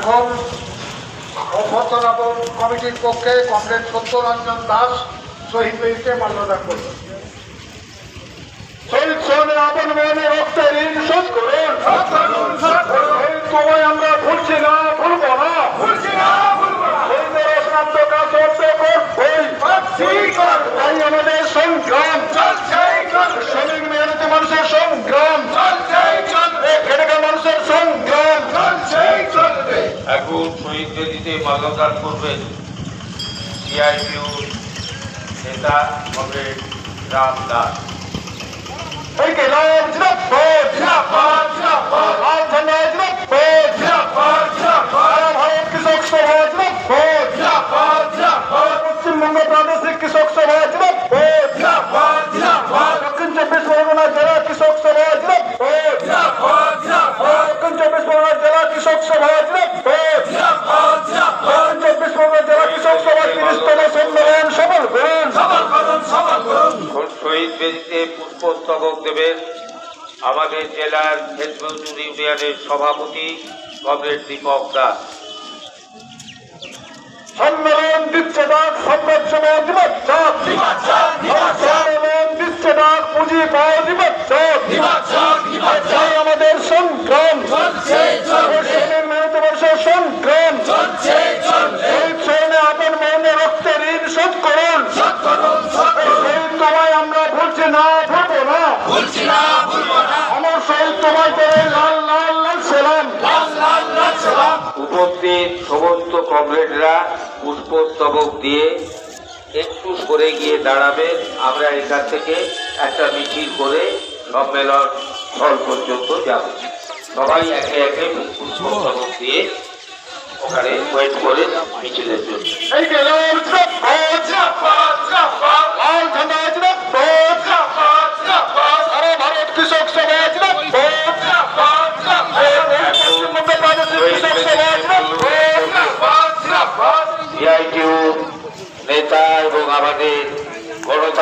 এখন অভ্যর্থনাপন কমিটির পক্ষে কমরেড সত্যরঞ্জন দাস শহীদ বেদিতে মাল্যদান করবেন। শহীদ সোহানের আপন মনে রক্তের ঋণ শোধ করুন। তোমায় আমরা ভুলছি না, ভুলবো না। শহীদের অশ্রান্ত কাজ করতে করবই। তাই আমাদের সংগ্রাম শ্রমিক মেহনতি মানুষের সংগ্রাম, খেটেখার মানুষের সংগ্রাম। এখন শহীদ বেদিতে মাল্যদান করবেন সিআইটিউ নেতা কমরেড রাম দাস। লাল ঝান্ডা জিন্দাবাদ, ভারত কৃষক সভা জিন্দাবাদ, পশ্চিমবঙ্গ প্রাদেশিক কৃষক সভা জিন্দাবাদ, দক্ষিণ 24 পরগনা জেলা কৃষক সভা জিন্দাবাদ, দক্ষিণ 24 পরগনা জেলা কৃষক সভা জিন্দাবাদ, দক্ষিণ 24 পরগনা জেলা কৃষক সভা 30তম সম্মেলন সফল করুন। শহীদ বেদিতে পুষ্পস্তবক দেবেন আমাদের জেলার হেদমজুর ইউনিয়নের সভাপতি কমরেড দীপক দাস। সম্মেলন দিচ্ছে ডাক সাম্রাজ্যবাদ সম্মেলন দিচ্ছে ডাক পুঁজি পাওয়া দিবাচ্চাই আমাদের সংগ্রাম, মেহনত বর্ষের সংগ্রাম। শহীদ সোহানে আপন মনে রক্তের ঋণ শোধ করুন। শহীদ তোমায় আমরা ভুলছি না, ভুলবো না। আমার শহীদ তোমায় করে লাল লাল লাল সালাম। উপস্থিত সমস্ত কমরেডরা পুষ্পস্তবক দিয়ে একটু সরে গিয়ে দাঁড়াবেন। আমরা এখান থেকে একটা মিছিল করে সম্মেলন স্থল পর্যন্ত যাব। সবাই একে একে পুষ্পস্তবক দিয়ে ওখানে ওয়েট করে মিছিলের জন্য। এই গেল লাল ঝান্ডা জিন্দাবাদ, সারা ভারত কৃষক সভা জিন্দাবাদ, পশ্চিমবঙ্গ প্রাদেশিক কৃষক সভা জিন্দাবাদ। সিআইটিউ নেতা এবং আমাদের গণতান্ত্রিক